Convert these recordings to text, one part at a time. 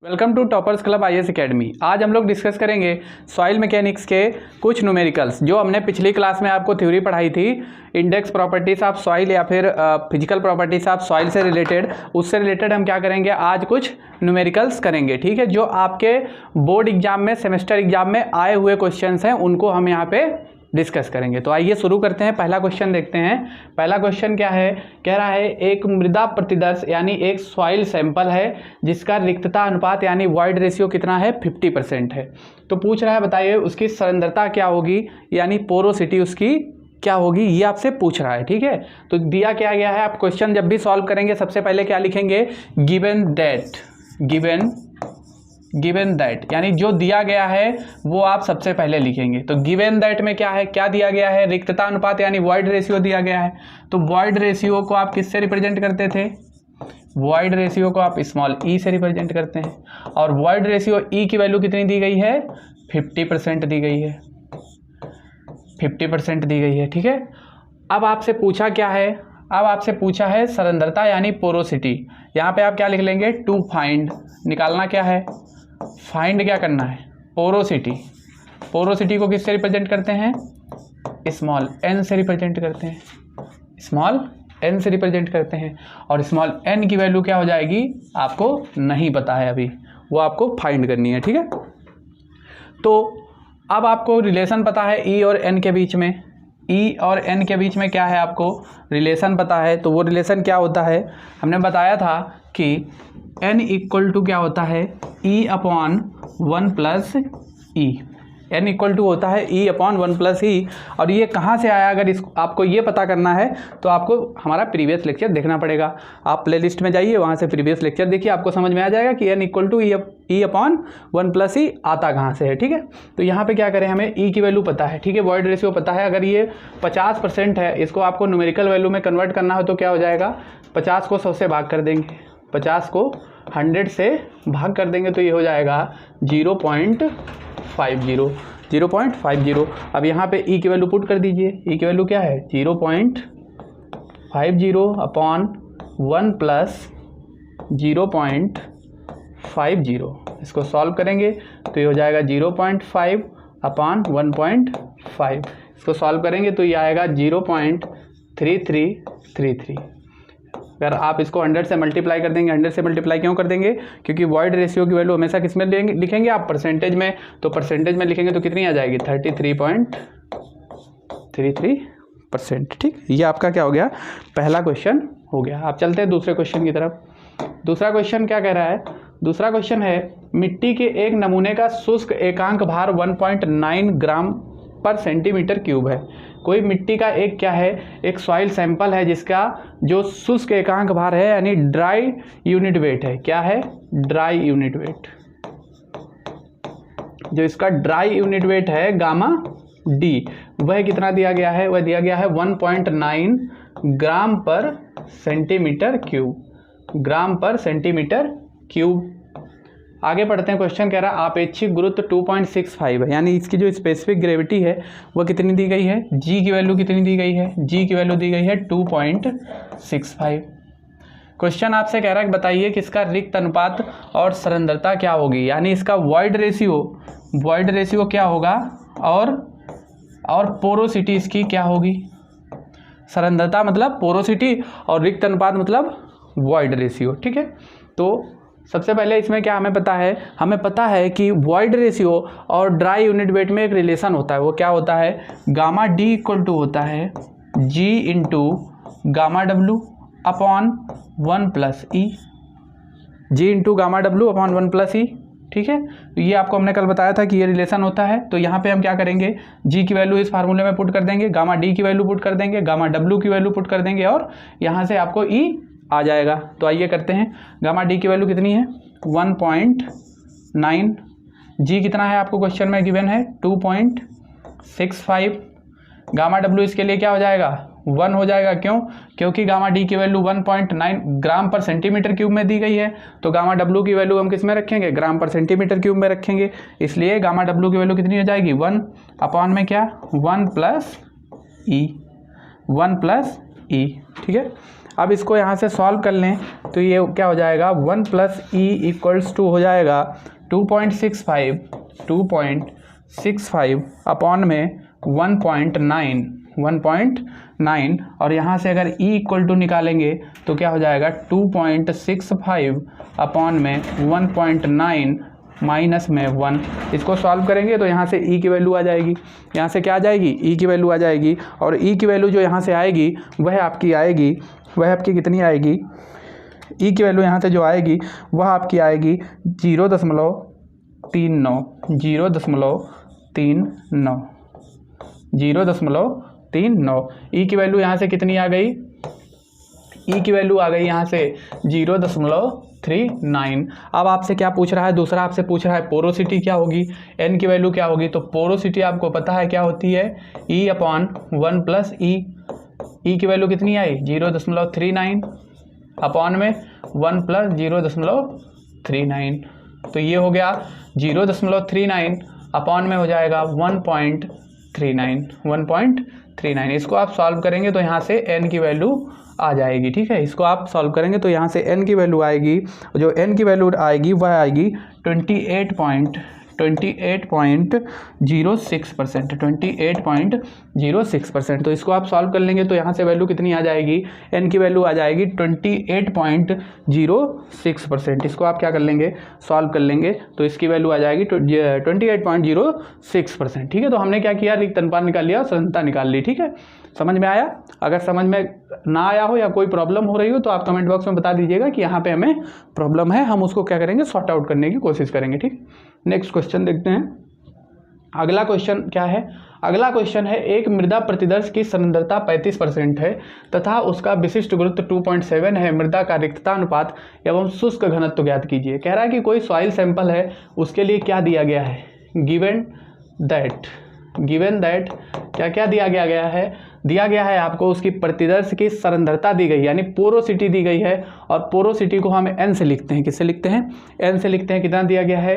Welcome to toppers club IAS academy. आज हम लोग डिस्कस करेंगे सॉइल मैकेनिक्स के कुछ न्यूमेरिकल्स जो हमने पिछली क्लास में आपको थ्योरी पढ़ाई थी, इंडेक्स प्रॉपर्टीज ऑफ सॉइल या फिर फिजिकल प्रॉपर्टीज ऑफ सॉइल से रिलेटेड। उससे रिलेटेड हम क्या करेंगे, आज कुछ न्यूमेरिकल्स करेंगे, ठीक है। जो आपके बोर्ड एग्जाम में, सेमेस्टर एग्जाम में आए हुए क्वेश्चंस हैं उनको हम यहाँ पे डिस्कस करेंगे। तो आइए शुरू करते हैं। पहला क्वेश्चन देखते हैं। पहला क्वेश्चन क्या है, कह रहा है एक मृदा प्रतिदर्श यानी एक सॉइल सैंपल है जिसका रिक्तता अनुपात यानी वॉइड रेशियो कितना है, 50% है। तो पूछ रहा है बताइए उसकी सांद्रता क्या होगी यानी पोरोसिटी उसकी क्या होगी, ये आपसे पूछ रहा है, ठीक है। तो दिया क्या गया है, आप क्वेश्चन जब भी सॉल्व करेंगे सबसे पहले क्या लिखेंगे, गिवन दैट यानी जो दिया गया है वो आप सबसे पहले लिखेंगे। तो गिवन दैट में क्या है, क्या दिया गया है, रिक्तता अनुपात यानी वॉइड रेशियो दिया गया है। तो वॉइड रेशियो को आप किससे रिप्रेजेंट करते थे, वॉइड रेशियो को आप स्मॉल ई से रिप्रेजेंट करते हैं। और वॉइड रेशियो ई की वैल्यू कितनी दी गई है, 50% दी गई है, 50% दी गई है, ठीक है। अब आपसे पूछा क्या है, अब आपसे पूछा है सांद्रता यानी पोरोसिटी। यहाँ पे आप क्या लिख लेंगे, टू फाइंड, निकालना क्या है, फाइंड क्या करना है, पोरोसिटी। पोरोसिटी को किससे रिप्रेजेंट करते हैं, स्मॉल एन से रिप्रेजेंट करते हैं, स्मॉल एन से रिप्रेजेंट करते हैं। और स्मॉल एन की वैल्यू क्या हो जाएगी, आपको नहीं पता है अभी, वो आपको फाइंड करनी है, ठीक है। तो अब आपको रिलेशन पता है ई और एन के बीच में, ई और एन के बीच में क्या है, आपको रिलेशन पता है। तो वो रिलेशन क्या होता है, हमने बताया था कि n इक्वल टू क्या होता है, e upon 1 plus e. n equal to होता है e अपॉन 1 प्लस ई। और ये कहाँ से आया, अगर इस आपको ये पता करना है तो आपको हमारा प्रीवियस लेक्चर देखना पड़ेगा। आप प्लेलिस्ट में जाइए, वहाँ से प्रीवियस लेक्चर देखिए, आपको समझ में आ जाएगा कि n equal to E upon 1 plus E आता कहाँ से है, ठीक है। तो यहाँ पे क्या करें, हमें e की वैल्यू पता है, ठीक है, वॉइड रेशियो पता है। अगर ये 50% है, इसको आपको न्यूमेरिकल वैल्यू में कन्वर्ट करना हो तो क्या हो जाएगा, 50 को 100 से भाग कर देंगे, 50 को 100 से भाग कर देंगे तो ये हो जाएगा 0.50। अब यहाँ पे ई की वैल्यू पुट कर दीजिए, ई की वैल्यू क्या है 0.50 अपॉन 1 प्लस 0.50। इसको सॉल्व करेंगे तो ये हो जाएगा 0.5 अपॉन 1.5। इसको सॉल्व करेंगे तो ये आएगा 0.3333। अगर आप इसको 100 से मल्टीप्लाई कर देंगे, 100 से मल्टीप्लाई क्यों कर देंगे, क्योंकि वॉइड रेशियो की वैल्यू हमेशा किस में लिखेंगे आप, परसेंटेज में। तो परसेंटेज में लिखेंगे तो कितनी आ जाएगी, 33.33%, ठीक। ये आपका क्या हो गया, पहला क्वेश्चन हो गया। आप चलते हैं दूसरे क्वेश्चन की तरफ। दूसरा क्वेश्चन क्या कह रहा है, दूसरा क्वेश्चन है मिट्टी के एक नमूने का शुष्क एकांक भार 1.9 ग्राम पर सेंटीमीटर क्यूब है। कोई मिट्टी का एक क्या है, एक सॉइल सैंपल है जिसका जो शुष्क एकांक भार है यानी ड्राई यूनिट वेट है, क्या है, ड्राई यूनिट वेट। जो इसका ड्राई यूनिट वेट है गामा डी, वह कितना दिया गया है, वह दिया गया है 1.9 ग्राम पर सेंटीमीटर क्यूब, ग्राम पर सेंटीमीटर क्यूब। आगे पढ़ते हैं, क्वेश्चन कह रहा है आपेक्षिक गुरुत्व 2.65 है, यानी इसकी जो स्पेसिफिक ग्रेविटी है वह कितनी दी गई है, जी की वैल्यू कितनी दी गई है, जी की वैल्यू दी गई है 2.65। क्वेश्चन आपसे कह रहा है कि बताइए कि इसका रिक्त अनुपात और सांद्रता क्या होगी, यानी इसका वॉइड रेशियो क्या होगा और पोरोसिटी इसकी क्या होगी। सांद्रता मतलब पोरोसिटी और रिक्त अनुपात मतलब वॉइड रेशियो, ठीक है। तो सबसे पहले इसमें क्या हमें पता है, हमें पता है कि वॉइड रेशियो और ड्राई यूनिट वेट में एक रिलेशन होता है, वो क्या होता है, गामा डी इक्वल टू होता है G into gamma W upon 1 plus E, G into gamma W upon 1 plus E, ठीक है। तो ये आपको हमने कल बताया था कि ये रिलेशन होता है। तो यहाँ पे हम क्या करेंगे, जी की वैल्यू इस फार्मूले में पुट कर देंगे, गामा डी की वैल्यू पुट कर देंगे, गामा डब्लू की वैल्यू पुट कर देंगे और यहाँ से आपको ई आ जाएगा। तो आइए करते हैं, गामा डी की वैल्यू कितनी है 1.9, जी कितना है आपको क्वेश्चन में गिवन है 2.65, गामा डब्लू इसके लिए क्या हो जाएगा 1 हो जाएगा, क्यों, क्योंकि गामा डी की वैल्यू 1.9 ग्राम पर सेंटीमीटर क्यूब में दी गई है। तो गामा डब्लू की वैल्यू हम किस में रखेंगे, ग्राम पर सेंटीमीटर क्यूब में रखेंगे, इसलिए गामा डब्लू की वैल्यू कितनी हो जाएगी 1 अपॉन में क्या 1 प्लस ई, 1 प्लस ई, ठीक है। अब इसको यहाँ से सॉल्व कर लें तो ये क्या हो जाएगा 1 + e = हो जाएगा 2.65 अपॉन में 1.9 और यहाँ से अगर e = निकालेंगे तो क्या हो जाएगा 2.65 अपॉन में 1.9 माइनस में 1। इसको सॉल्व करेंगे तो यहाँ से e की वैल्यू आ जाएगी, यहाँ से क्या आ जाएगी e की वैल्यू आ जाएगी, और e की वैल्यू जो यहाँ से आएगी वह आपकी कितनी आएगी, e की वैल्यू यहाँ से जो आएगी वह आपकी आएगी 0.39। e की वैल्यू यहाँ से कितनी आ गई, e की वैल्यू आ गई यहाँ से 0.39। अब आपसे क्या पूछ रहा है, दूसरा आपसे पूछ रहा है पोरोसिटी क्या होगी, n की वैल्यू क्या होगी। तो पोरोसिटी आपको पता है क्या होती है, E/1 + e। e की वैल्यू कितनी आई 0.39 अपॉन में 1 + 0.39। तो ये हो गया 0.39 अपॉन में हो जाएगा 1.39। इसको आप सॉल्व करेंगे तो यहाँ से n की वैल्यू आ जाएगी। ठीक है, इसको आप सॉल्व करेंगे तो यहाँ से n की वैल्यू आएगी, जो n की वैल्यू आएगी वह आएगी 28.06%। 28.06%। तो इसको आप सॉल्व कर लेंगे तो यहाँ से वैल्यू कितनी आ जाएगी, n की वैल्यू आ जाएगी 28.06%। इसको आप क्या कर लेंगे, सॉल्व कर लेंगे तो इसकी वैल्यू आ जाएगी 28.06%। ठीक है, तो हमने क्या किया, रिक्त अनुपात निकाल लिया, स्वतंत्रता निकाल ली। ठीक है, समझ में आया। अगर समझ में ना आया हो या कोई प्रॉब्लम हो रही हो तो आप कमेंट बॉक्स में बता दीजिएगा कि यहाँ पे हमें प्रॉब्लम है, हम उसको क्या करेंगे, सॉर्ट आउट करने की कोशिश करेंगे। ठीक, नेक्स्ट क्वेश्चन देखते हैं। अगला क्वेश्चन क्या है, अगला क्वेश्चन है एक मृदा प्रतिदर्श की सांद्रता 35% है तथा उसका विशिष्ट गुरुत्व 2.7 है। मृदा का रिक्तता अनुपात एवं शुष्क घनत्व ज्ञात कीजिए। कह रहा है कि कोई सॉइल सैंपल है, उसके लिए क्या दिया गया है, गिवन दैट क्या क्या दिया गया है आपको उसकी प्रतिदर्श की सांद्रता दी गई, यानी पोरोसिटी दी गई है, और पोरोसिटी को हम n से लिखते हैं, किससे लिखते हैं, n से लिखते हैं। कितना दिया गया है,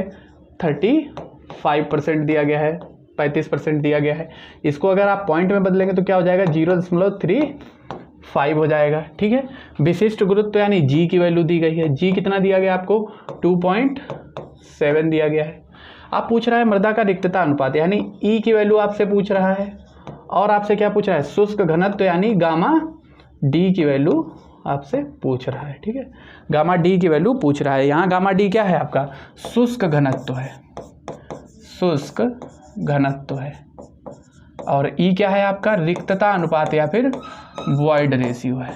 35% दिया गया है, 35% दिया गया है। इसको अगर आप पॉइंट में बदलेंगे तो क्या हो जाएगा, 0.35 हो जाएगा। ठीक है, विशिष्ट गुरुत्व यानी g की वैल्यू दी गई है, g कितना दिया गया आपको, 2.7 दिया गया है। आप पूछ रहा है मृदा का रिक्तता अनुपात, यानी e की वैल्यू आपसे पूछ रहा है, और आपसे क्या पूछ रहा है, शुष्क घनत्व यानी गामा d की वैल्यू आपसे पूछ रहा है। ठीक है, गामा d की वैल्यू पूछ रहा है। यहाँ गामा d क्या है आपका, शुष्क घनत्व है, और e क्या है आपका, रिक्तता अनुपात या फिर वॉइड रेशियो है,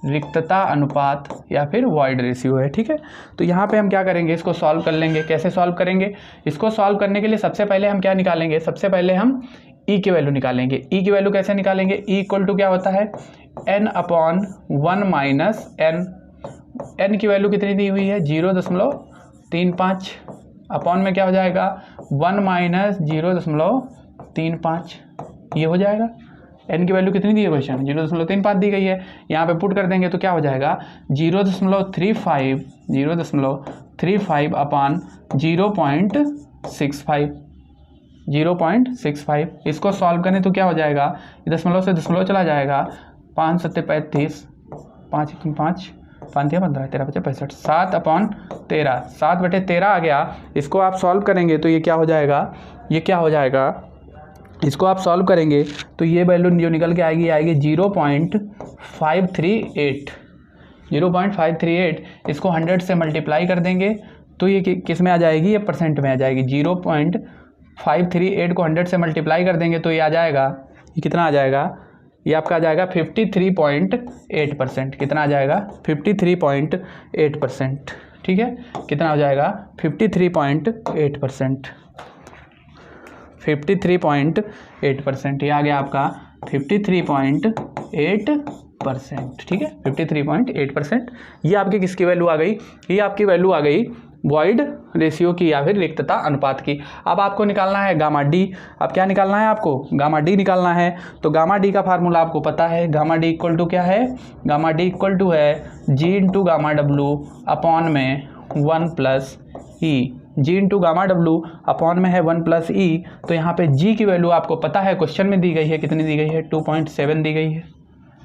रिक्तता अनुपात या फिर वॉइड रेशियो है। ठीक है, तो यहाँ पे हम क्या करेंगे, इसको सॉल्व कर लेंगे। कैसे सॉल्व करेंगे, इसको सॉल्व करने के लिए सबसे पहले हम क्या निकालेंगे, सबसे पहले हम e की वैल्यू निकालेंगे। e की वैल्यू कैसे निकालेंगे, e = क्या होता है, n/1 - n की वैल्यू कितनी दी हुई है, 0.35 अपॉन में क्या हो जाएगा, 1 - 0.35, ये हो जाएगा। n की वैल्यू कितनी दी है क्वेश्चन, 0.35 दी गई है, यहाँ पे पुट कर देंगे तो क्या हो जाएगा, 0.35 अपॉन 0.65। इसको सॉल्व करें तो क्या हो जाएगा, दशमलव से दशमलव चला जाएगा, 5 × 7 = 35, 5 × 5 = 5 × 15, 13 × 5 = 65, 7/13, 7/13 आ गया। इसको आप सॉल्व करेंगे तो ये क्या हो जाएगा, इसको आप सॉल्व करेंगे तो ये वैल्यू जो निकल के आएगी 0.538। इसको 100 से मल्टीप्लाई कर देंगे तो ये किस में आ जाएगी, ये परसेंट में आ जाएगी। 0.538 को 100 से मल्टीप्लाई कर देंगे तो ये आ जाएगा, ये कितना आ जाएगा, ये आपका आ जाएगा 53.8%। कितना आ जाएगा, 53.8%। ठीक है, कितना हो जाएगा, 53.8%। ये आ गया आपका 53.8%। ठीक है, 53.8%। ये आपकी किसकी वैल्यू आ गई, ये आपकी वैल्यू आ गई वॉइड रेशियो की या फिर रिक्तता अनुपात की। अब आपको निकालना है गामा डी। अब क्या निकालना है आपको, गामा डी निकालना है। तो गामा डी का फार्मूला आपको पता है, गामा डी इक्वल टू क्या है, गामा डी इक्वल टू है G into gamma W upon में 1 + ई। G into gamma W upon में है 1 + ई। तो यहाँ पे जी की वैल्यू आपको पता है, क्वेश्चन में दी गई है, कितनी दी गई है, 2.7 दी गई है।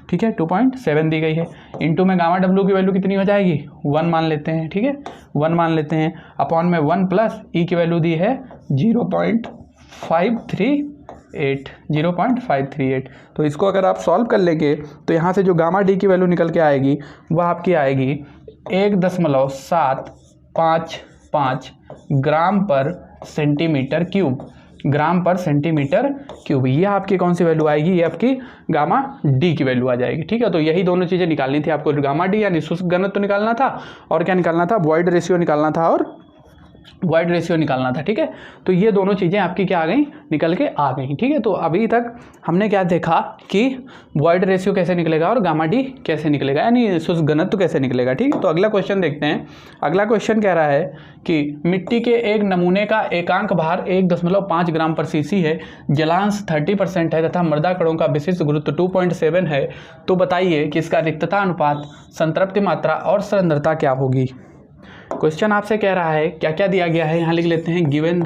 ठीक है, 2.7 दी गई है। इनटू में गामा डब्ल्यू की वैल्यू कितनी हो जाएगी, 1 मान लेते हैं, ठीक है, 1 मान लेते हैं, अपॉन में 1 प्लस ई की वैल्यू दी है 0.538। तो इसको अगर आप सॉल्व कर लेंगे तो यहाँ से जो गामा डी की वैल्यू निकल के आएगी वह आपकी आएगी 1.755 ग्राम पर सेंटीमीटर क्यूब, ग्राम पर सेंटीमीटर क्यूब। ये आपकी कौन सी वैल्यू आएगी, ये आपकी गामा डी की वैल्यू आ जाएगी, ठीक है। तो यही दोनों चीज़ें निकालनी थी आपको, गामा डी यानी शुष्क घनत्व निकालना था और क्या निकालना था, वॉइड रेशियो निकालना था और वॉइड रेशियो निकालना था, ठीक है। तो ये दोनों चीज़ें आपकी क्या आ गई, निकल के आ गई, ठीक है। तो अभी तक हमने क्या देखा कि वॉइड रेशियो कैसे निकलेगा और गामा डी कैसे निकलेगा, यानी शुष्क घनत्व कैसे निकलेगा, ठीक है। तो अगला क्वेश्चन देखते हैं। अगला क्वेश्चन कह रहा है कि मिट्टी के एक नमूने का एकांक भार 1.5 ग्राम पर सीसी है, जलांश 30% है तथा मृदा कणों का विशिष्ट गुरुत्व 2.7 है, तो बताइए कि इसका रिक्तता अनुपात, संतृप्ति मात्रा और सांद्रता क्या होगी। क्वेश्चन आपसे कह रहा है, क्या क्या दिया गया है, यहाँ लिख लेते हैं, गिवन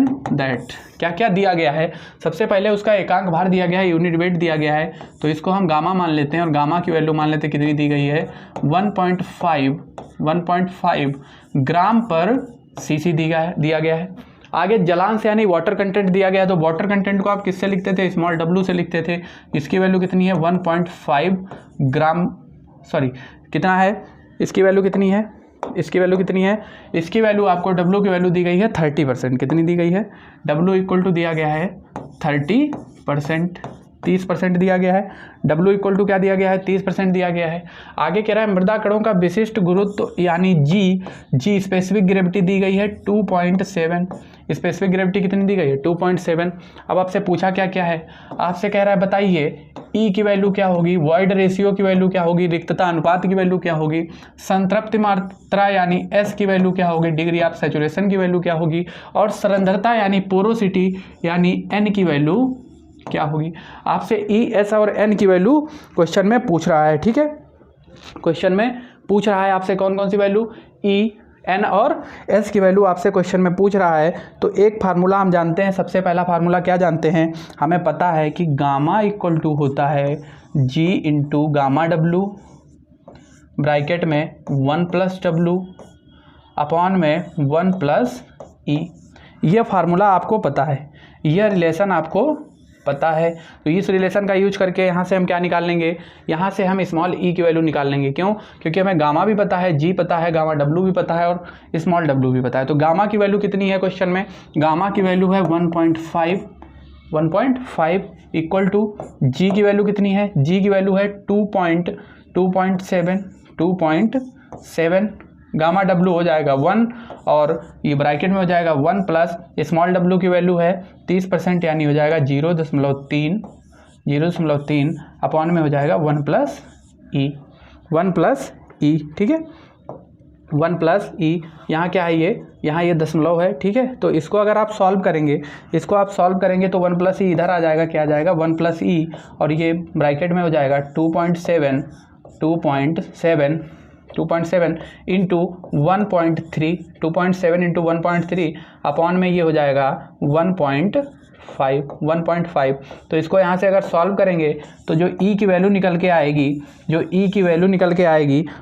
दैट क्या क्या दिया गया है। सबसे पहले उसका एकांक भार दिया गया है, यूनिट वेट दिया गया है, तो इसको हम गामा मान लेते हैं और गामा की वैल्यू मान लेते हैं कितनी दी गई है, 1.5 ग्राम पर सीसी दिया गया है। आगे जलांश यानी वाटर कंटेंट दिया गया है, तो वाटर कंटेंट को आप किससे लिखते थे, स्मॉल डब्ल्यू से लिखते थे। इसकी वैल्यू कितनी है, 1.5 ग्राम, सॉरी कितना है, इसकी वैल्यू कितनी है, इसकी वैल्यू कितनी है, इसकी वैल्यू आपको डब्ल्यू की वैल्यू दी गई है 30%। कितनी दी गई है, डब्ल्यू इक्वल टू दिया गया है 30%, 30% दिया गया है। डब्ल्यू इक्वल टू क्या दिया गया है, 30% दिया गया है। आगे कह रहा है मृदा कणों का विशिष्ट गुरुत्व यानी जी स्पेसिफिक ग्रेविटी दी गई है 2.7। स्पेसिफिक ग्रेविटी कितनी दी गई है, 2.7। अब आपसे पूछा क्या क्या है, आपसे कह रहा है बताइए ई की वैल्यू क्या होगी, वॉइड रेशियो की वैल्यू क्या होगी, रिक्तता अनुपात की वैल्यू क्या होगी, संतृप्ति मात्रा यानी एस की वैल्यू क्या होगी, डिग्री ऑफ सैचुरेशन की वैल्यू क्या होगी, और सांद्रता यानी पोरोसिटी यानी एन की वैल्यू क्या होगी। आपसे ई, एस और एन की वैल्यू क्वेश्चन में पूछ रहा है, ठीक है। क्वेश्चन में पूछ रहा है आपसे कौन कौन सी वैल्यू, ई, एन और एस की वैल्यू आपसे क्वेश्चन में पूछ रहा है। तो एक फार्मूला हम जानते हैं, सबसे पहला फार्मूला क्या जानते हैं, हमें पता है कि गामा इक्वल टू होता है G into gamma W, bracket में 1 प्लस डब्लू अपॉन में 1 प्लस ई। यह फार्मूला आपको पता है, यह रिलेशन आपको पता है। तो इस रिलेशन का यूज करके यहाँ से हम क्या निकाल लेंगे, यहाँ से हम स्मॉल ई की वैल्यू निकाल लेंगे। क्यों, क्योंकि हमें गामा भी पता है, जी पता है, गामा डब्लू भी पता है और स्मॉल डब्लू भी पता है। तो गामा की वैल्यू कितनी है क्वेश्चन में, गामा की वैल्यू है 1.5 इक्वल टू जी की वैल्यू कितनी है, जी की वैल्यू है 2.7 गामा डब्लू हो जाएगा 1 और ये ब्रैकेट में हो जाएगा 1 प्लस स्मॉल डब्लू की वैल्यू है 30% यानी हो जाएगा 0.3 अपॉन में हो जाएगा 1 प्लस ई, ठीक है, 1 प्लस ई। यहाँ क्या है, यहाँ ये दशमलव है, ठीक है। तो इसको अगर आप सॉल्व करेंगे, तो 1 प्लस ई इधर आ जाएगा, क्या आ जाएगा 1 प्लस ई और ये ब्रैकेट में हो जाएगा 2.7 इंटू 1.3, 2.7 इंटू 1.3 अपॉन में ये हो जाएगा 1.5। तो इसको यहाँ से अगर सॉल्व करेंगे तो जो ई की वैल्यू निकल के आएगी,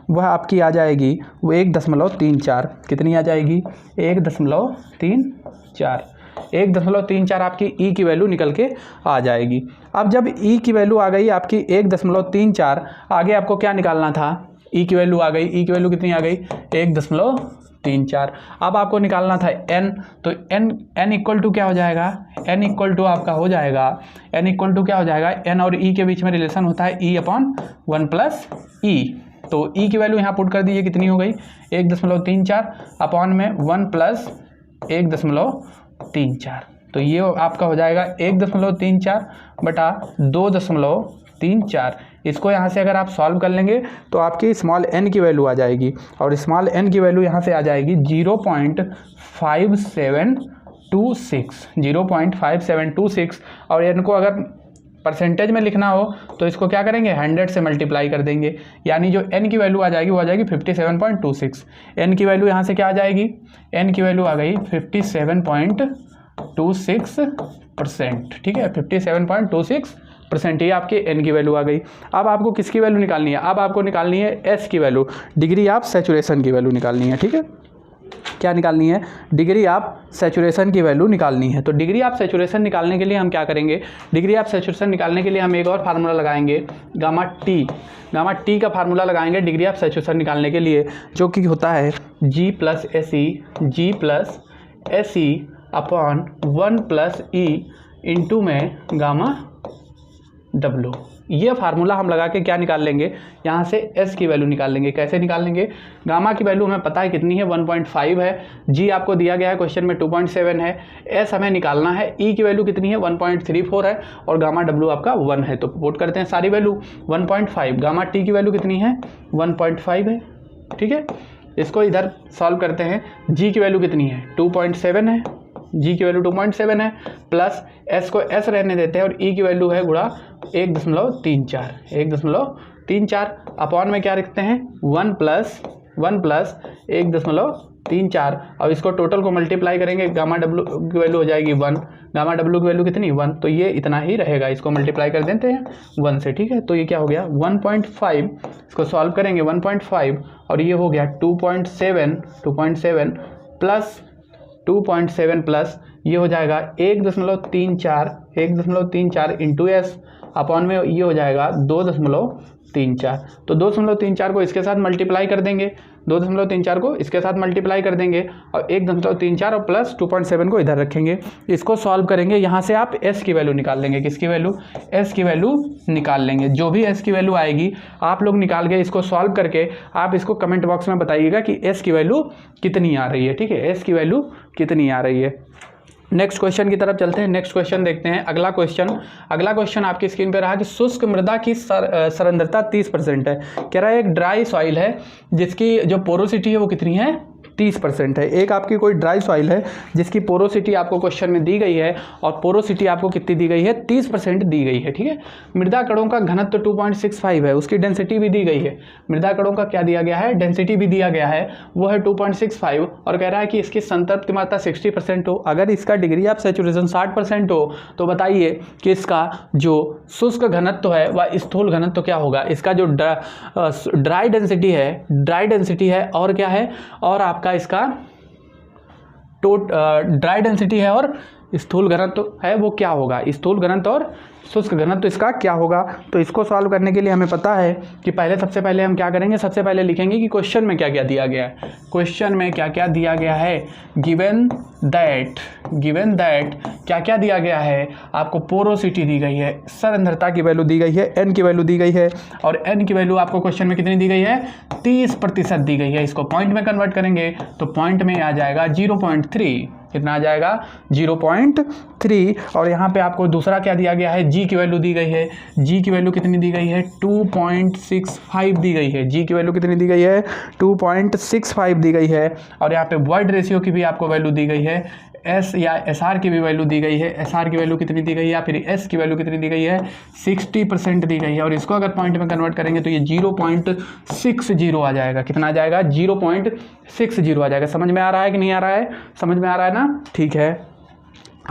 वह आपकी आ जाएगी वो 1.34। कितनी आ जाएगी, 1.34 आपकी ई की वैल्यू निकल के आ जाएगी। अब जब ई की वैल्यू आ गई आपकी 1.34, आगे आपको क्या निकालना था, ई की वैल्यू आ गई, ई की वैल्यू कितनी आ गई 1.34। अब आपको निकालना था एन, तो एन इक्वल टू क्या हो जाएगा, एन इक्वल टू आपका हो जाएगा, एन इक्वल टू क्या हो जाएगा, एन और ई के बीच में रिलेशन होता है ई अपॉन 1 प्लस ई। तो ई की वैल्यू यहाँ पुट कर दीजिए, कितनी हो गई 1.34 अपॉन में 1 प्लस 1.34। तो ये आपका हो जाएगा 1.34 बटा 2.34। इसको यहाँ से अगर आप सॉल्व कर लेंगे तो आपकी स्मॉल एन की वैल्यू आ जाएगी और स्मॉल एन की वैल्यू यहाँ से आ जाएगी 0.5726 और इनको अगर परसेंटेज में लिखना हो तो इसको क्या करेंगे 100 से मल्टीप्लाई कर देंगे, यानी जो एन की वैल्यू आ जाएगी वो आ जाएगी 57.26। एन की वैल्यू यहाँ से क्या आ जाएगी, एन की वैल्यू आ गई 57.26 ठीक है, 57.26%, ये आपके n की वैल्यू आ गई। अब आपको किसकी वैल्यू निकालनी है? अब आपको निकालनी है S की वैल्यू, डिग्री ऑफ सैचुरेशन की वैल्यू निकालनी है। ठीक है, क्या निकालनी है? डिग्री ऑफ सैचुरेशन की वैल्यू निकालनी है। तो डिग्री ऑफ सैचुरेशन निकालने के लिए हम क्या करेंगे? डिग्री ऑफ सैचुरेशन निकालने के लिए हम एक और फार्मूला लगाएंगे, गामा टी का फार्मूला लगाएंगे डिग्री ऑफ सैचुरेशन निकालने के लिए, जो कि होता है G plus SE upon 1 plus E into में गामा W। ये फार्मूला हम लगा के क्या निकाल लेंगे? यहाँ से S की वैल्यू निकाल लेंगे। कैसे निकाल लेंगे? गामा की वैल्यू हमें पता है कितनी है, 1.5 है। G आपको दिया गया है क्वेश्चन में 2.7 है। S हमें निकालना है, E की वैल्यू कितनी है, 1.34 है, और गामा W आपका 1 है। तो पुट करते हैं सारी वैल्यू, 1.5, गामा T की वैल्यू कितनी है, 1.5 है। ठीक है, इसको इधर सॉल्व करते हैं। G की वैल्यू कितनी है, 2.7 है, G की वैल्यू 2.7 है, प्लस S को S रहने देते हैं, और E की वैल्यू है गुणा 1.34 अपॉन में क्या रखते हैं, 1 प्लस 1.34। अब इसको टोटल को मल्टीप्लाई करेंगे, गामा W की वैल्यू हो जाएगी 1, गामा W की वैल्यू कितनी, 1, तो ये इतना ही रहेगा। इसको मल्टीप्लाई कर देते हैं 1 से। ठीक है, तो ये क्या हो गया, 1.5, इसको सॉल्व करेंगे 1.5, और ये हो गया 2.7 प्लस 2.7 प्लस ये हो जाएगा 1.34 इंटू S अपॉन में ये हो जाएगा 2.34। तो 2.34 को इसके साथ मल्टीप्लाई कर देंगे, 2.34 को इसके साथ मल्टीप्लाई कर देंगे, और 1.34 और प्लस 2.7 को इधर रखेंगे। इसको सॉल्व करेंगे, यहाँ से आप S की वैल्यू निकाल लेंगे। किसकी वैल्यू? S की वैल्यू निकाल लेंगे। जो भी S की वैल्यू आएगी आप लोग निकाल के इसको सॉल्व करके आप इसको कमेंट बॉक्स में बताइएगा कि S की वैल्यू कितनी आ रही है। ठीक है, S की वैल्यू कितनी आ रही है। नेक्स्ट क्वेश्चन की तरफ चलते हैं। नेक्स्ट क्वेश्चन देखते हैं। अगला क्वेश्चन आपकी स्क्रीन पे रहा कि शुष्क मृदा की सरंध्रता 30% है। कह रहा है एक ड्राई सॉइल है जिसकी जो पोरोसिटी है वो कितनी है, 30% है। एक आपकी कोई ड्राई सॉइल है जिसकी पोरोसिटी आपको क्वेश्चन में दी गई है, और पोरोसिटी आपको कितनी दी गई है, 30% दी गई है। ठीक है, मृदा कणों का घनत्व 2.65 है, उसकी डेंसिटी भी दी गई है। मृदा कणों का क्या दिया गया है, डेंसिटी भी दिया गया है, वो है 2.65, और कह रहा है कि इसकी संतृप्ति मात्रा 60% हो। अगर इसका डिग्री ऑफ सैचुरेशन 60% हो तो बताइए कि इसका जो शुष्क घनत्व है वह स्थूल घनत्व क्या होगा। इसका जो ड्राई डेंसिटी है और क्या है, और आपका इसका ड्राई डेंसिटी है और स्थूल घनत्व है वो क्या होगा, स्थूल घनत्व और शुष्क घनत्व इसका क्या होगा। तो इसको सॉल्व करने के लिए हमें पता है कि सबसे पहले हम क्या करेंगे, सबसे पहले लिखेंगे कि क्वेश्चन में क्या क्या दिया गया है। क्वेश्चन में क्या क्या दिया गया है, गिवन दैट क्या क्या दिया गया है, आपको पोरोसिटी दी गई है, सरंध्रता की वैल्यू दी गई है, n की वैल्यू दी गई है, और n की वैल्यू आपको क्वेश्चन में कितनी दी गई है, 30% दी गई है। इसको पॉइंट में कन्वर्ट करेंगे तो पॉइंट में आ जाएगा 0.3, कितना आ जाएगा 0.3। और यहाँ पे आपको दूसरा क्या दिया गया है, G की वैल्यू दी गई है। G की वैल्यू कितनी दी गई है, 2.65 दी गई है। G की वैल्यू कितनी दी गई है, 2.65 दी गई है। और यहाँ पे वॉइड रेशियो की भी आपको वैल्यू दी गई है, S या SR की भी वैल्यू दी गई है। SR की वैल्यू कितनी दी गई है, या फिर S की वैल्यू कितनी दी गई है, 60% दी गई है। और इसको अगर पॉइंट में कन्वर्ट करेंगे तो ये 0.60 आ जाएगा। कितना आ जाएगा, 0.60 आ जाएगा। समझ में आ रहा है कि नहीं आ रहा है, समझ में आ रहा है ना, ठीक है।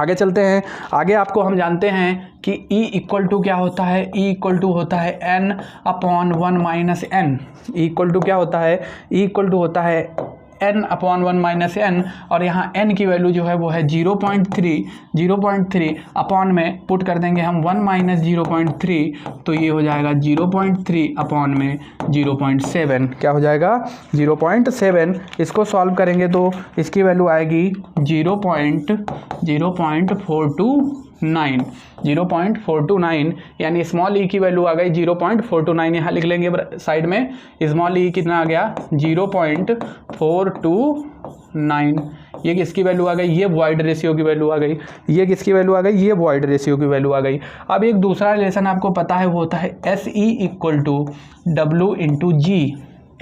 आगे चलते हैं। आगे आपको हम जानते हैं कि E इक्वल टू क्या होता है, E इक्वल टू होता है n/1 - n। E equal to क्या होता है, E इक्वल टू होता है n/1 - n, और यहाँ n की वैल्यू जो है वो है 0.3 अपॉन में पुट कर देंगे हम 1 - 0.3, तो ये हो जाएगा 0.3 अपॉन में 0.7, क्या हो जाएगा 0.7। इसको सॉल्व करेंगे तो इसकी वैल्यू आएगी 0.429, यानी स्मॉल ई की वैल्यू आ गई 0.429। यहाँ लिख लेंगे साइड में, स्मॉल ई कितना आ गया 0.429। ये किसकी वैल्यू आ गई, ये वॉइड रेशियो की वैल्यू आ गई। ये किसकी वैल्यू आ गई, ये वॉइड रेशियो की वैल्यू आ गई। अब एक दूसरा रिलेशन आपको पता है, वो होता है SE equal to W into G।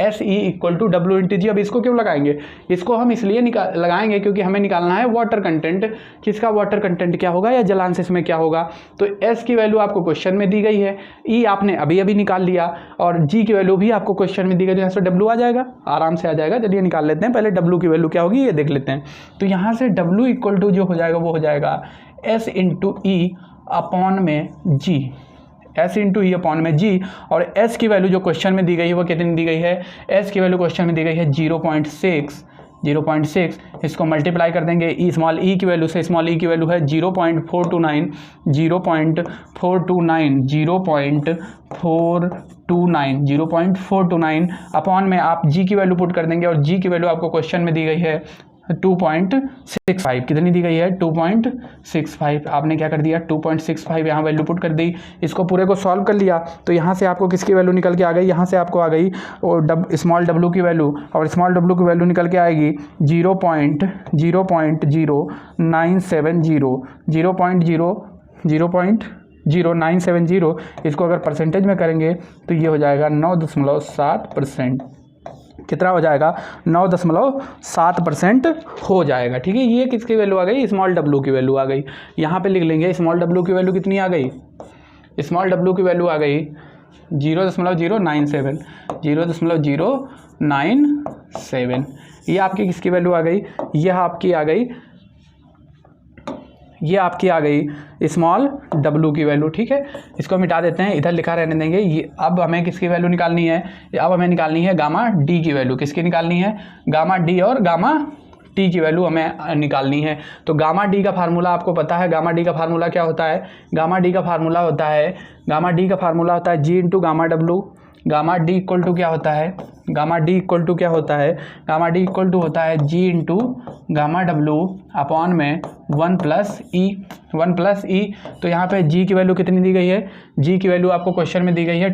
SE equal to W into G। अब इसको क्यों लगाएंगे, इसको हम इसलिए लगाएंगे क्योंकि हमें निकालना है वाटर कंटेंट, किसका वाटर कंटेंट क्या होगा या जलांश इसमें क्या होगा। तो S की वैल्यू आपको क्वेश्चन में दी गई है, E आपने अभी अभी निकाल लिया, और G की वैल्यू भी आपको क्वेश्चन में दी गई, तो यहाँ से W आ जाएगा, आराम से आ जाएगा। चलिए निकाल लेते हैं, पहले W की वैल्यू क्या होगी ये देख लेते हैं। तो यहाँ से W इक्वल टू जो हो जाएगा वो हो जाएगा S इंटू ई अपॉन में जी, S इंटू ई अपॉन में जी। और S की वैल्यू जो क्वेश्चन में दी गई है वो कितनी दी गई है, S की वैल्यू क्वेश्चन में दी गई है 0.6। इसको मल्टीप्लाई कर देंगे ई स्मॉल ई की वैल्यू से, स्मॉल ई की वैल्यू है 0.429 अपॉन में आप जी की वैल्यू पुट कर देंगे, और जी की वैल्यू आपको क्वेश्चन में दी गई है 2.65। कितनी दी गई है 2.65। आपने क्या कर दिया 2.65 यहाँ वैल्यू पुट कर दी। इसको पूरे को सॉल्व कर लिया तो यहाँ से आपको किसकी वैल्यू निकल के आ गई, यहाँ से आपको आ गई और स्मॉल डब्लू की वैल्यू, और स्मॉल डब्लू की वैल्यू निकल के आएगी 0.0970। इसको अगर परसेंटेज में करेंगे तो ये हो जाएगा 9.7%। कितना हो जाएगा 9.7% हो जाएगा। ठीक है, ये किसकी वैल्यू आ गई, स्मॉल डब्लू की वैल्यू आ गई। यहाँ पे लिख लेंगे स्मॉल डब्लू की वैल्यू कितनी आ गई, स्मॉल डब्लू की वैल्यू आ गई 0.097। ये आपकी किसकी वैल्यू आ गई, ये आपकी आ गई स्मॉल डब्लू की वैल्यू। ठीक है, इसको मिटा देते हैं, इधर लिखा रहने देंगे। ये अब हमें किसकी वैल्यू निकालनी है, अब हमें निकालनी है गामा डी की वैल्यू। किसकी निकालनी है, गामा डी और गामा टी की वैल्यू हमें निकालनी है। तो गामा डी का फार्मूला आपको पता है, गामा डी का फार्मूला क्या होता है, गामा डी का फार्मूला होता है G into gamma W. Gamma D equal to क्या होता है, गामा डी इक्वल टू होता है G into gamma W upon में 1 प्लस ई। तो यहाँ पे जी की वैल्यू कितनी दी गई है, जी की वैल्यू आपको क्वेश्चन में दी गई है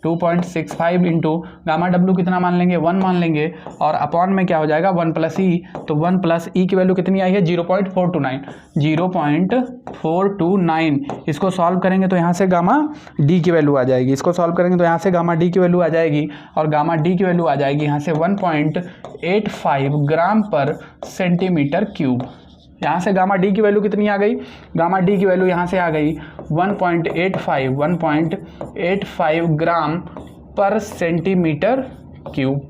2.65 इंटू गामा डब्लू कितना मान लेंगे 1 मान लेंगे, और अपॉन में क्या हो जाएगा 1 प्लस ई। तो 1 प्लस ई की वैल्यू कितनी आई है 0.429। इसको सॉल्व करेंगे तो यहाँ से गामा डी की वैल्यू आ जाएगी, और गामा डी की वैल्यू आ जाएगी यहाँ से 1.85 ग्राम पर सेंटीमीटर क्यूब। यहाँ से गामा डी की वैल्यू कितनी आ गई, गामा डी की वैल्यू यहाँ से आ गई 1.85 ग्राम पर सेंटीमीटर क्यूब।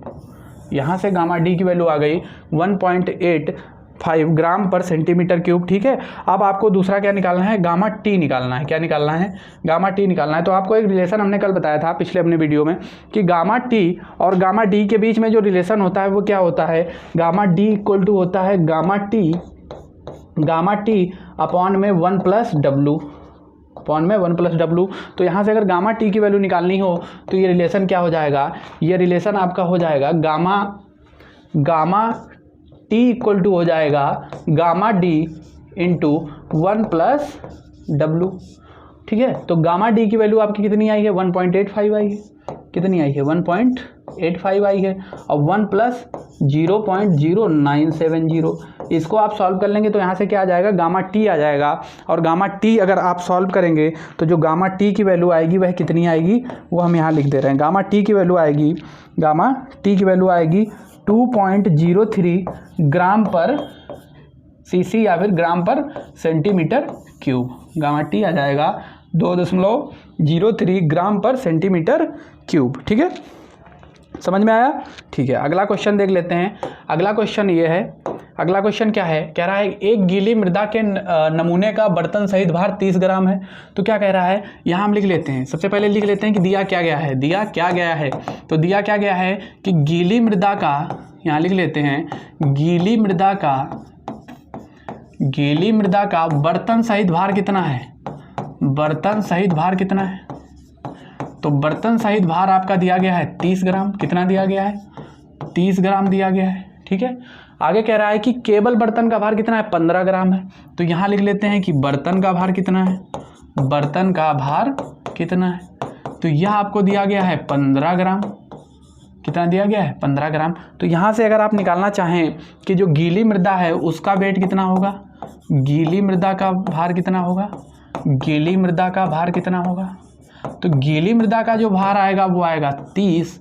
यहाँ से गामा डी की वैल्यू आ गई 1.85 ग्राम पर सेंटीमीटर क्यूब। ठीक है, अब आपको दूसरा क्या निकालना है, गामा टी निकालना है। क्या निकालना है, गामा टी निकालना है। तो आपको एक रिलेशन हमने कल बताया था पिछले अपने वीडियो में कि गामा टी और गामा डी के बीच में जो रिलेशन होता है वो क्या होता है, गामा डी इक्वल टू होता है गामा टी अपॉन में 1 प्लस डब्लू। तो यहाँ से अगर गामा टी की वैल्यू निकालनी हो तो ये रिलेशन क्या हो जाएगा, ये रिलेशन आपका हो जाएगा गामा टी इक्वल टू हो जाएगा gamma D into 1 plus W. ठीक है, तो गामा डी की वैल्यू आपकी कितनी आई है 1.85 आई है, कितनी आई है 1.85 आई है, और 1 प्लस 0.0970। इसको आप सॉल्व कर लेंगे तो यहाँ से क्या आ जाएगा, गामा टी आ जाएगा। और गामा टी अगर आप सॉल्व करेंगे तो जो गामा टी की वैल्यू आएगी वह कितनी आएगी, वो हम यहाँ लिख दे रहे हैं। गामा टी की वैल्यू आएगी 2.03 ग्राम पर सीसी या फिर ग्राम पर सेंटीमीटर क्यूब। गामा टी आ जाएगा 2.03 ग्राम पर सेंटीमीटर क्यूब। ठीक है, समझ में आया। ठीक है, अगला क्वेश्चन देख लेते हैं। अगला क्वेश्चन ये है, अगला क्वेश्चन क्या है, कह रहा है एक गीली मृदा के नमूने का बर्तन सहित भार 30 ग्राम है। तो क्या कह रहा है, यहाँ हम लिख लेते हैं, सबसे पहले लिख लेते हैं कि दिया क्या गया है। तो दिया क्या गया है कि गीली मृदा का, यहाँ लिख लेते हैं गीली मृदा का बर्तन सहित भार कितना है, तो बर्तन सहित भार आपका दिया गया है 30 ग्राम। कितना दिया गया है, 30 ग्राम दिया गया है। ठीक है, आगे कह रहा है कि केवल बर्तन का भार कितना है, 15 ग्राम है। तो यहाँ लिख लेते हैं कि बर्तन का भार कितना है, तो यह आपको दिया गया है 15 ग्राम। कितना दिया गया है 15 ग्राम। तो यहाँ से अगर आप निकालना चाहें कि जो गीली मृदा है उसका वेट कितना होगा, गीली मृदा का भार कितना होगा, तो गीली मृदा का जो भार आएगा वो आएगा 30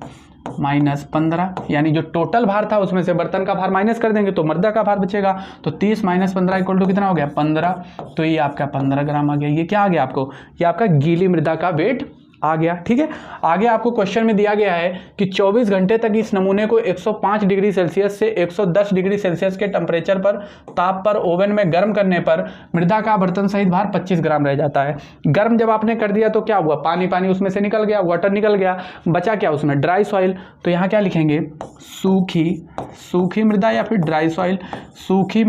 माइनस 15, यानी जो टोटल भार था उसमें से बर्तन का भार माइनस कर देंगे तो मृदा का भार बचेगा। तो 30 माइनस 15 इक्वल टू कितना हो गया 15। तो ये आपका 15 ग्राम आ गया। ये क्या आ गया आपको, ये आपका गीली मृदा का वेट आ गया। ठीक है, आगे आपको क्वेश्चन में दिया गया है कि 24 घंटे तक इस नमूने को 105 डिग्री सेल्सियस से 110 डिग्री सेल्सियस के टेम्परेचर पर ताप पर ओवन में गर्म करने पर मृदा का आवर्तन सहित भार 25 ग्राम रह जाता है। गर्म जब आपने कर दिया तो क्या हुआ, पानी पानी उसमें से निकल गया, वाटर निकल गया, बचा क्या उसमें, ड्राई सॉइल। तो यहाँ क्या लिखेंगे, सूखी मृदा या फिर ड्राई सॉइल। सूखी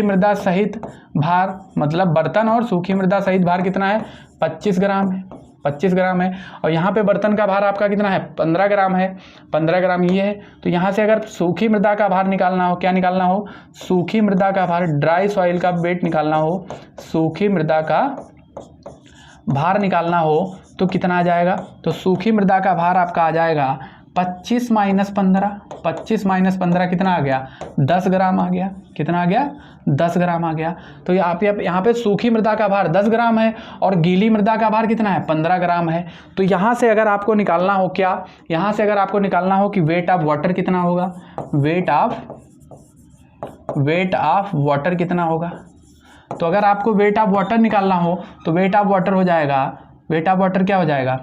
मृदा सहित भार, मतलब बर्तन और सूखी मृदा सहित भार कितना है, 25 ग्राम है, 25 ग्राम है। और यहाँ पे बर्तन का भार आपका कितना है, 15 ग्राम है, 15 ग्राम ये है। तो यहाँ से अगर सूखी मृदा का भार निकालना हो, क्या निकालना हो, सूखी मृदा का भार, ड्राई सॉइल का वेट निकालना हो, सूखी मृदा का भार निकालना हो तो कितना आ जाएगा, तो सूखी मृदा का भार आपका आ जाएगा 25 माइनस 15 कितना आ गया, 10 ग्राम आ गया। कितना आ गया, 10 ग्राम आ गया। तो यहाँ पे सूखी मृदा का भार 10 ग्राम है और गीली मृदा का भार कितना है, 15 ग्राम है। तो यहाँ से अगर आपको निकालना हो क्या, यहाँ से अगर आपको निकालना हो कि वेट ऑफ वाटर कितना होगा, वेट ऑफ वाटर कितना होगा, तो अगर आपको वेट ऑफ वाटर निकालना हो तो वेट ऑफ वाटर हो जाएगा, वेट ऑफ वाटर क्या हो जाएगा,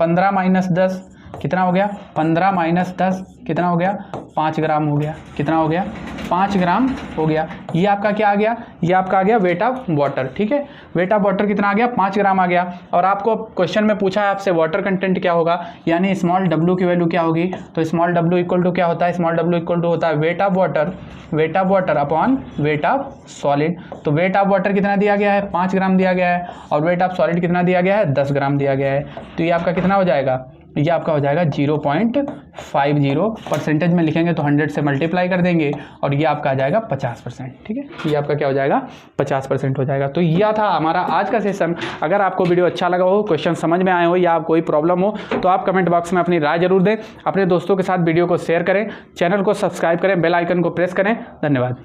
15 माइनस 10 कितना हो गया, 15 माइनस 10 कितना हो गया, 5 ग्राम हो गया। कितना हो गया, 5 ग्राम हो गया। ये आपका क्या आ गया, ये आपका आ गया वेट ऑफ वाटर। ठीक है, वेट ऑफ वाटर कितना आ गया, 5 ग्राम आ गया। और आपको क्वेश्चन में पूछा है आपसे वाटर कंटेंट क्या होगा, यानी स्मॉल w की वैल्यू क्या होगी। तो स्मॉल w इक्वल टू क्या होता है, स्मॉल w इक्वल टू होता है weight of water upon weight of solid. तो वेट ऑफ वाटर कितना दिया गया है, 5 ग्राम दिया गया है, और वेट ऑफ सॉलिड कितना दिया गया है, 10 ग्राम दिया गया है। तो ये आपका कितना हो जाएगा, ये आपका हो जाएगा 0.50। परसेंटेज में लिखेंगे तो 100 से मल्टीप्लाई कर देंगे और ये आपका आ जाएगा 50%। ठीक है, ये आपका क्या हो जाएगा, 50% हो जाएगा। तो यह था हमारा आज का सेशन। अगर आपको वीडियो अच्छा लगा हो, क्वेश्चन समझ में आए हो या कोई प्रॉब्लम हो तो आप कमेंट बॉक्स में अपनी राय जरूर दें। अपने दोस्तों के साथ वीडियो को शेयर करें, चैनल को सब्सक्राइब करें, बेल आइकन को प्रेस करें। धन्यवाद।